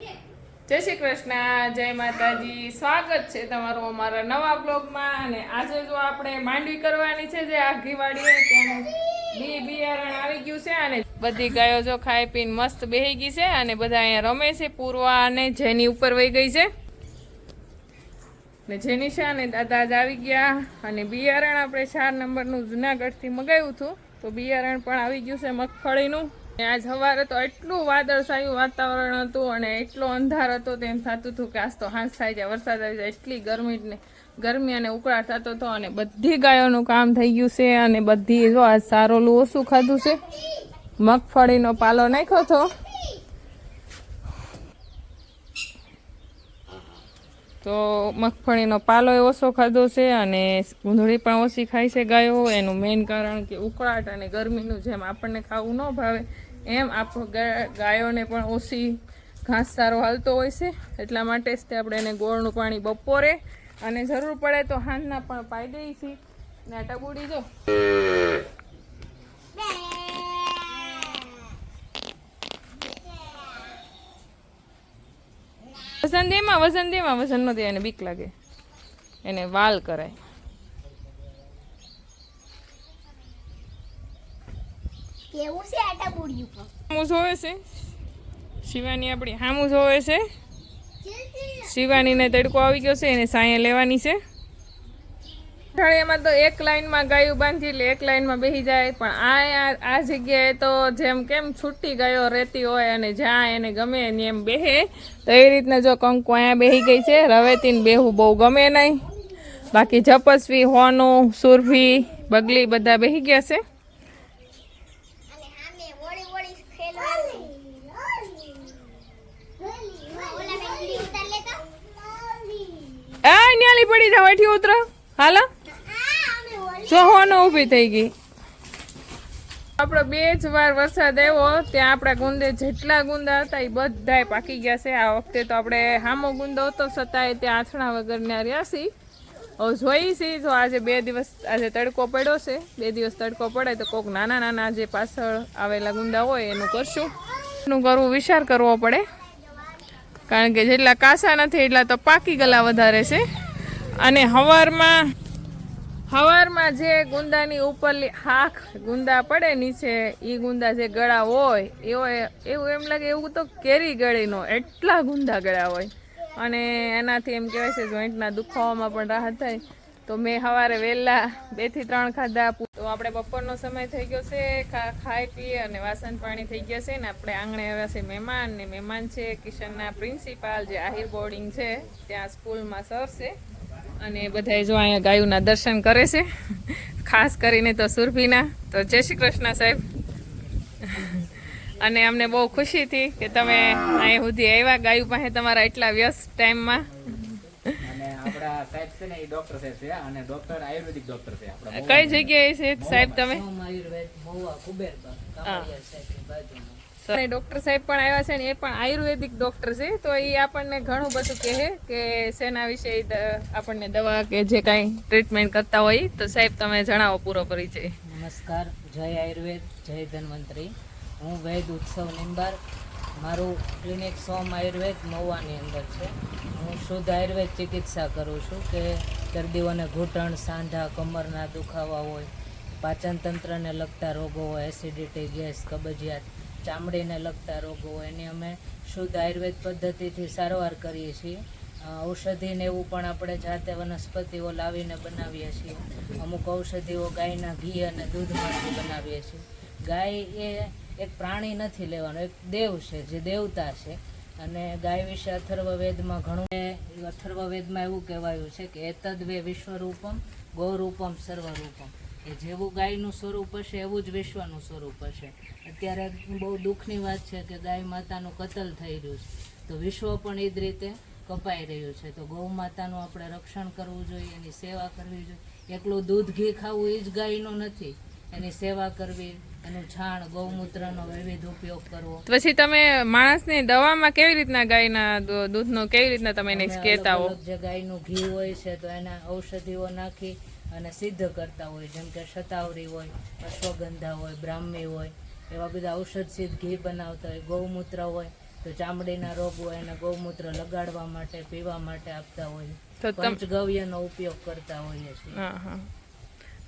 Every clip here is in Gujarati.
જય શ્રી કૃષ્ણ, જય માતાજી. સ્વાગત છે તમારું અમારા નવા બ્લોગમાં. અને આજે જો આપણે માંડવી કરવાની છે, જે આઘી વાડીએ તેનું બિયારણ આવી ગયું છે. અને બધી ગાયો જો ખાઈ પીને મસ્ત બેહી ગઈ છે. અને બધા અહીંયા રમે છે. પૂર્વા અને જેની ઉપર વહી ગઈ છે ને જેની છે અને દાદા જ આવી ગયા. અને બિયારણ આપણે 4 નંબરનું જુનાગઢથી મગાવ્યું હતું, તો બિયારણ પણ આવી ગયું છે મગફળીનું. આજ સવારે તો એટલું વાદળછાયું વાતાવરણ હતું અને એટલો અંધાર હતો, તેમ થતું હતું કે આજ તો હાંસ થાય જાય, વરસાદ આવી જાય. એટલી ગરમી અને ઉકળાટ થતો હતો. અને બધી ગાયોનું કામ થઈ ગયું છે. અને બધી જો આજ સારોલું ઓછું ખાધું છે, મગફળીનો પાલો નાખ્યો હતો. તો મગફળીનો પાલો ઓછો ખાધો છે અને ગુંદડી પણ ઓછી ખાય છે ગાયો. એનું મેઇન કારણ કે ઉકળાટ અને ગરમીનું જેમ આપણને ખાવું ન ભાવે, એમ ગાયોને પણ ઓછી ઘાસચારો હાલતો હોય છે. એટલા માટે જ તે આપણે એને ગોળનું પાણી બપોરે અને જરૂર પડે તો હાંજના પણ પાઈ દઈએ છીએ. ને આ ટબુડી જો વસન નો દે, એને બીક લાગે, એને વાલ કરાય. કેવું છે આટા બુડી ઉપર હામું જોવે છે શિવાની, આપણી હામું જોવે છે. શિવાનીને તડકો આવી ગયો છે, એને સાંયે લેવાની છે. અઠવાડિયામાં તો એક લાઈનમાં ગાયું બાંધી એટલે એક લાઈનમાં બેસી જાય. પણ આ જગ્યાએ તો જેમ કેમ છૂટી ગાયો રહેતી હોય અને જ્યાં એને ગમે એમ બેહે, તો એ રીતના જો કંકુ અહીંયા બેસી ગઈ છે. રવેતીને બેહું બહુ ગમે નહીં. બાકી જપસ્વી, હોનું, સુરભી, બગલી બધા બેસી ગયા છે. અને સામે વળી વળી ખેલવાનું ઓલા બેંગડી ઉતાર લેતા આ ન્યાલી પડી જાવ, એઠી ઉતરો. હાલો અમે વળી જો હોનો ઊભી થઈ ગઈ. આપણો 2 જ વાર વરસાદ આવ્યો, ત્યાં આપણા ગુંદે જેટલા ગુંદા હતા એ બધાય પાકી ગયા છે. આ વખતે તો આપણે હામો ગુંદો હતો છતાંય ત્યાં આથણા વગરના રહ્યા છીએ. હવે જોઈ છીએ જો આજે 2 દિવસ આજે તડકો પડ્યો છે. 2 દિવસ તડકો પડે તો કોઈક નાના નાના જે પાછળ આવેલા ગુંદા હોય એનું કરશું. એનું કરવું વિચાર કરવો પડે, કારણ કે જેટલા કાસા નથી એટલા તો પાકી ગયેલા વધારે છે. અને હવારમાં જે ગુંદાની ઉપરલી હાખ ગુંદા પડે નીચે, એ ગુંદા જે ગળા હોય એવું એમ લાગે એવું તો કેરી ગળીનો એટલા ગુંદા ગળા હોય. અને એનાથી એમ કહેવાય છે જોઈન્ટના દુખાવામાં પણ રાહત થાય. તો મેં સવારે વહેલા 2 થી 3 ખાધા. તો આપણે બપોરનો સમય થઈ ગયો છે, ખાઈ પીએ અને વાસણ પાણી થઈ ગયા છે. ને આપણે આંગણે આવ્યા છે મહેમાન. ને મહેમાન છે કિશનના પ્રિન્સિપાલ, જે આહિર બોર્ડિંગ છે ત્યાં સ્કૂલમાં સર છે. અને બધા જો અહીંયા ગાયોના દર્શન કરે છે, ખાસ કરીને તો સુરભીના. તો જય શ્રી કૃષ્ણ સાહેબ. અને અમને બહુ ખુશી થઈ કે તમે અહીંયા સુધી આવ્યા ગાયું પાસે તમારા એટલા વ્યસ્ત ટાઈમમાં. અને આપણા સાહેબ છે ને એ ડોક્ટર સાહેબ છે, અને ડોક્ટર આયુર્વેદિક ડોક્ટર છે આપણા. કઈ જગ્યાએ છે સાહેબ તમે? અને ડોક્ટર સાહેબ પણ આવ્યા છે ને એ પણ આયુર્વેદિક ડોક્ટર છે. તો એ આપણને ઘણું બધું કહે કે શેના વિશે આપણને દવા કે જે કાંઈ ટ્રીટમેન્ટ કરતા હોય. તો સાહેબ તમે જણાવો પૂરો પરિચય. નમસ્કાર, જય આયુર્વેદ, જય ધન્વંતરી. હું વૈદ ઉત્સવ નિંબાર. મારું ક્લિનિક સોમ આયુર્વેદ મહુવાની અંદર છે. હું શુદ્ધ આયુર્વેદ ચિકિત્સા કરું છું કે દર્દીઓને ઘૂંટણ, સાંધા, કમરના દુખાવા હોય, પાચન તંત્રને લગતા રોગો હોય, એસિડિટી, ગેસ, કબજિયાત, ચામડીને લગતા રોગો હોય, એની અમે શુદ્ધ આયુર્વેદ પદ્ધતિથી સારવાર કરીએ છીએ. ઔષધિને એવું પણ આપણે જાતે વનસ્પતિઓ લાવીને બનાવીએ છીએ. અમુક ઔષધિઓ ગાયના ઘી અને દૂધમાંથી બનાવીએ છીએ. ગાય એ એક પ્રાણી નથી લેવાનો, એક દેવ છે, જે દેવતા છે. અને ગાય વિશે અથર્વવેદમાં ઘણું, અથર્વવેદમાં એવું કહેવાયું છે કે એતદ્વે વિશ્વરૂપમ ગૌરૂપમ સર્વરૂપમ, કે જેવું ગાયનું સ્વરૂપ હશે એવું જ વિશ્વનું સ્વરૂપ હશે. અત્યારે બહુ દુઃખની વાત છે કે ગાય માતાનું કતલ થઈ રહ્યું છે, તો વિશ્વ પણ એ જ રીતે કપાઈ રહ્યું છે. તો ગૌ માતાનું આપણે રક્ષણ કરવું જોઈએ, એની સેવા કરવી જોઈએ. એકલું દૂધ ઘી ખાવું એ જ ગાયનું નથી, એની સેવા કરવી, એનું છાણ, ગૌમૂત્રનો વિવિધ ઉપયોગ કરવો. પછી તમે માણસની દવામાં કેવી રીતના ગાયના દૂધનો કેવી રીતના તમે એને કહેતા હો? જે ગાયનું ઘી હોય છે તો એના ઔષધિઓ નાખી અને સિદ્ધ કરતા હોય, જેમ કે શતાવરી હોય, અશ્વગંધા હોય, બ્રાહ્મી હોય, એવા બધા ઔષધ સિદ્ધ ઘી બનાવતા હોય. ગૌમૂત્ર હોય તો તો ચામડીના રોગ હોય એને ગૌમૂત્ર લગાડવા માટે પીવા માટે આપતા હોય. તો પંચગવ્યનો ઉપયોગ કરતા હોઈએ છીએ. હા હા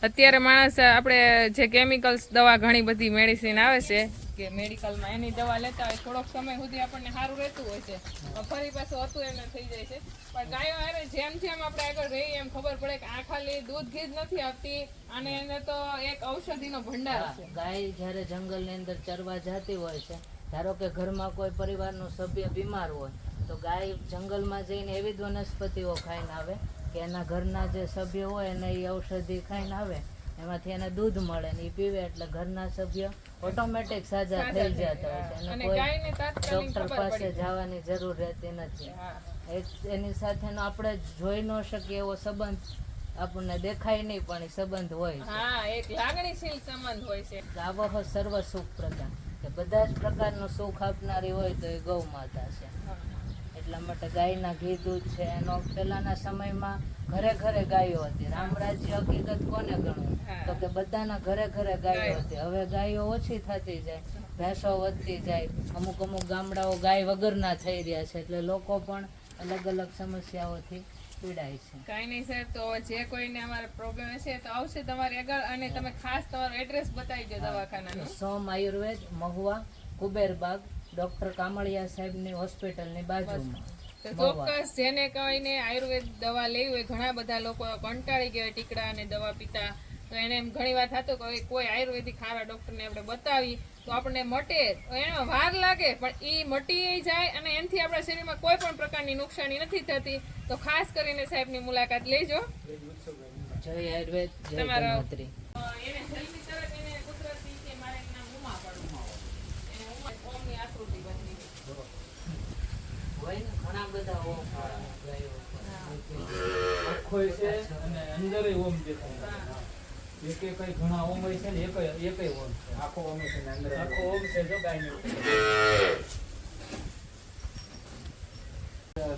અત્યારે માણસ આપણે જે કેમિકલ્સ દવા ઘણી બધી મેડિસિન આવે છે કે મેડિકલમાં એની દવા લેતા હોય થોડોક સમય સુધી આપણને સારું રહેતું હોય છે પણ ફરી પાછું હતું એને થઈ જાય છે પણ ગાયો હારે જેમ જેમ આપણે આગળ રહીએ એમ ખબર પડે કે આ ખાલી દૂધ ઘી જ નથી આપતી અને એને તો એક ઔષધિનો ભંડાર છે. ગાય જ્યારે જંગલની અંદર ચરવા જતી હોય છે, ધારો કે ઘરમાં કોઈ પરિવારનો સભ્ય બીમાર હોય તો ગાય જંગલમાં જઈને એવી જ વનસ્પતિઓ ખાઈને આવે કે એના ઘરના જે સભ્ય હોય એને એ ઔષધિ ખાઈને આવે, એમાંથી એને દૂધ મળે ને એ પીવે એટલે ઘરના સભ્ય ઓટોમેટિક સાજા થઈ જતા હોય છે. એને અને કોઈ ગાયને તાત્કાલિક ડોક્ટર ખબર પાસે પડી જાય. જવાની જરૂર રહેતી નથી. હા એની સાથેનો આપણે જોઈ ન શકીએ એવો સંબંધ આપણને દેખાય નહીં પણ એ સંબંધ હોય છે. હા એક લાગણીશીલ સંબંધ હોય છે. ગાવઃ સર્વ સુખ પ્રદાન, કે બધા જ પ્રકારનું સુખ આપનારી હોય તો એ ગૌ માતા છે. એટલા માટે ગાયના ઘી દૂધ છે એનો પહેલાના સમયમાં ઘરે ઘરે ગાયો હતી. રામ રાજ્ય હકીકત કોને ગણવું તો કે બધાના ઘરે ઘરે ગાયો હતી. હવે ગાયો ઓછી થતી જાય, ભેંસો વધતી જાય, અમુક અમુક ગામડાઓ ગાય વગરના થઈ રહ્યા છે એટલે લોકો પણ અલગ અલગ સમસ્યાઓથી પીડાય છે. કાંઈ નહીં સર, તો જે કોઈને અમારે પ્રોબ્લેમ હશે તો આવશે તમારી આગળ અને તમે ખાસ તમારું એડ્રેસ બતાવી દો દવાખાનાનું. સોમ આયુર્વેદ, મહુવા, કુબેરબાગ, ડોક્ટર કામળિયા સાહેબની હોસ્પિટલની બાજુમાં. તો ચોક્કસ જેને કહીને આયુર્વેદ દવા લેવી હોય, ઘણા બધા લોકો કંટાળી ગયા ટીકડા અને દવા પીતા, તો એને એમ ઘણી વાર થતું કે કોઈ આયુર્વેદિક સારા ડોક્ટરને આપણે બતાવી તો આપણને મટે. એમાં વાર લાગે પણ એ મટી જાય અને એનાથી આપણા શરીરમાં કોઈ પણ પ્રકારની નુકસાની નથી થતી. તો ખાસ કરીને સાહેબની મુલાકાત લેજો. જય આયુર્વેદ, જય તમારો ધન્વંતરી. એને જલ્દી તરત એને કુદરતી કે મારે એના મોંમાં પાડવું. એને મોંમાં ઓમની આકૃતિ બની હોય ને ઘણા બધા ઓમ ગાયો આખો છે અને અંદર ઓમ દેખાય. એકે કઈ ઘણા ઓમ હોય છે ને એકે ઓમ છે. આખો ઓમ છે ને અંદર આખો ઓમ છે જો ગાયનો.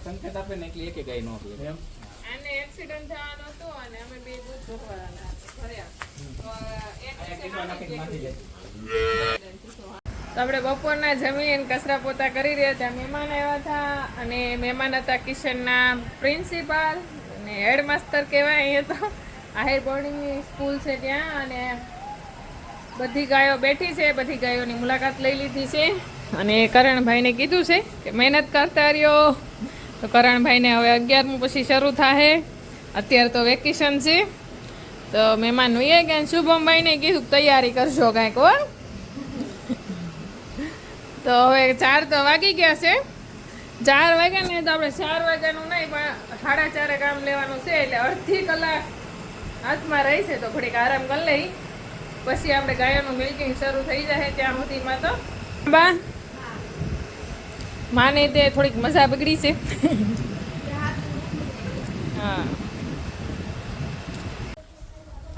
સંકેત આપે ને એટલે એકે ગાય નો આપે એમ. આને એક્સિડન્ટ થવાનો હતો અને અમે બે દૂધ ભરવાના ભર્યા તો એક નાખી જાય. તો આપણે બપોરના જમીન કચરા પોતા કરી રહ્યા ત્યાં મહેમાન આવ્યા હતા અને મહેમાન હતા કિશનના પ્રિન્સિપાલ અને હેડમાસ્ટર કહેવાય. અહીંયા તો આહિર બોર્ડિંગની સ્કૂલ છે ત્યાં અને બધી ગાયો બેઠી છે. બધી ગાયોની મુલાકાત લઈ લીધી છે અને કરણભાઈને કીધું છે કે મહેનત કરતા રહ્યો. તો કરણભાઈને હવે 11મું પછી શરૂ થાય. અત્યારે તો વેકેશન છે તો મહેમાન એ કે શુભમભાઈને કીધું તૈયારી કરજો કાંઈક હો. તો હવે 4 તો વાગી ગયા છે. 4 વાગ્યા ને તો આપણે 4 વાગ્યાનું નહીં પણ 4:30 કામ લેવાનું છે એટલે અડધી કલાક હાથમાં રહી છે તો થોડીક આરામ કરી લઈ પછી આપણે ગાયોનું મિલ્કિંગ શરૂ થઈ જાય. ત્યાં સુધીમાં તો બા માને તે થોડીક મજા બગડી છે. હા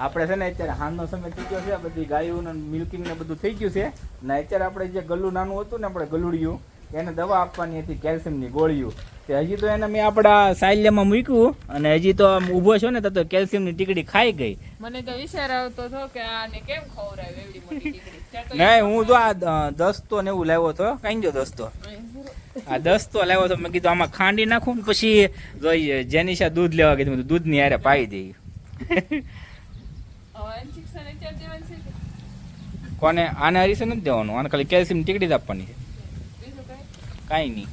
આપણે છે ને અત્યારે હાંજનો સમય થઈ ગયો છે. બધી ગાયું ને મિલ્કિંગ ને બધું થઈ ગયું છે ને અત્યારે આપણે જે ગલ્લું નાનું હતું ને આપણે ગલુડિયું એને દવા આપવાની હતી કેલ્શિયમની ગોળીઓ. તે હજી તો એને મેં આપણા સાયલ્યમાં મૂક્યું અને હજી તો આમ ઊભો છો ને તો કેલ્શિયમની ટીકડી ખાઈ ગઈ. મને તો વિચાર આવતો હતો કે આને કેમ ખવડાવ્યું એવડી મોટી ટીકડી. ત્યાં તો નહીં હું તો આ દસ્તો ને એવું લાવ્યો હતો. કઈ જો દસ્તો આ દસ્તો લાવ્યો હતો. મેં કીધું આમાં ખાંડી નાખું ને પછી જોઈએ જેનિશા દૂધ લેવા કીધું દૂધ ની હારે પાઈ દઈ. હવે ઇન્જેક્શન અત્યારે દેવાનું છે કે કોને આને હરીસે નથી દેવાનું. આને ખાલી કેલ્શિયમ ટીકડી જ આપવાની છે, બીજું કાંઈ? કાંઈ નહીં.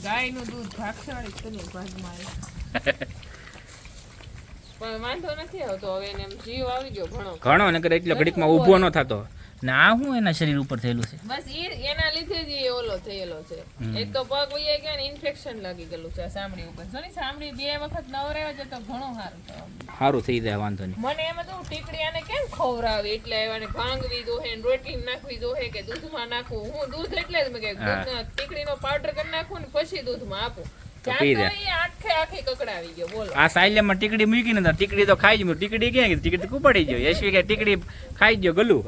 ગાયનું દૂધ ભાગશાળી કરી ભાગમાં પણ વાંધો નથી આવતો. હવે એને એમ જીવ આવી ગયો ઘણો ઘણો ને એટલે ઘડીકમાં ઊભો ન થતો. ને આ શું એના શરીર ઉપર થયેલું છે? બસ એના લીધે જ એ ઓલો થયેલો છે. એક તો પગ વહી ગયા ને ઇન્ફેક્શન લાગી ગયેલું છે સાંભળી ઉપર. જો ને સાંભળી 2 વખત નવરાવ્યા છે તો ઘણું સારું થયું. સારું થઈ જાય વાંધો નહીં. મને એમ હતું ટીકડી આને કેમ ખવડાવી એટલે એને ભાંગવી દોહે ને રોટલી નાખવી દોહે કે દૂધમાં નાખવું. હું દૂધ એટલે જ મેં કે ટીકડીનો પાવડર કરી નાખું ને પછી દૂધમાં આપું. ત્યાં તો એ આખી કકડાવી ગયો. બોલો આ સાયલેમાં ટીકડી મૂકી ને ટીકડી તો ખાઈ જ. ટીકડી ક્યાં ગઈ? ટીકડી કુપાડી ગયો. યશવી કે ટીકડી ખાઈ ગયો ગલું.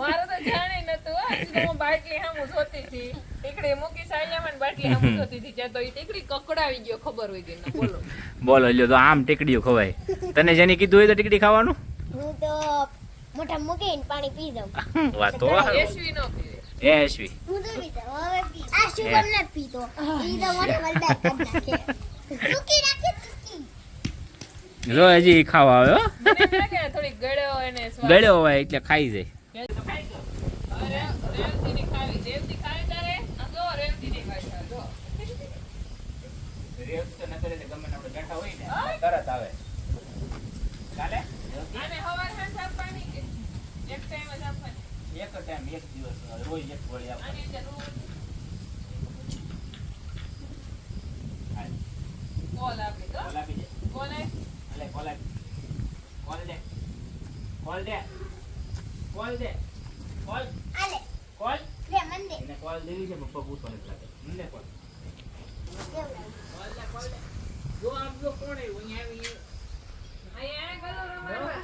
મારે તો જાણે નતું. હું બાટલી સામું જોતી હતી ટીકડી મૂકી સાયલામાં બાટલી સામું જોતી હતી ત્યાં તો એ ટીકડી કકડાવી ગયો ખબર હોય ગઈ. બોલો બોલો લ્યો તો આમ ટીકડીઓ ખવાય. તને જેને કીધું હોય તો ટીકડી ખાવાનું હું તો મોઢા મૂકીને પાણી પી જાઉં. વાત તો યશવી નો પીવે. એ અશ્વી હું તો પીતો હવે પી આ શુભમ નથી પીતો ઈ તો મને વલબેક કરી નાખે ચૂકી નાખે ચૂકી જો હજી ખાવા આવ્યો મને એમ લાગે થોડીક ગળ્યો એને સ્વાદ. ગળ્યો હોય એટલે ખાઈ જાય હવે રેવતીની ખાવી. રેવતી ખાવી તારે? આ જો રેવતીની ખાવી તારે, જો. રેવ તો નકર એટલે ગમે આપણે બેઠા હોય ને તરત આવે ચાલે આને હવાર સાંજ આપવાની કે એક ટાઈમ જ આપવાની? એક ટાઈમ એક દિવસ રોજ એક ગોળી આપે આની અંદર રોજ કોલ આપી દો. કોલ આપી દે કોલ આય. અલે કોલ આપ કોલ દે કોલ દે કોલ દે કોલ આલે કોલ લે મન દે એને કોલ દેવી છે પપ્પા પૂછવા નથી લાગે મને કોલ કોલ દે. જો આમ જો કોણ આવ્યું? અહીંયા આવી. અહીંયા ગલો રમાડવા.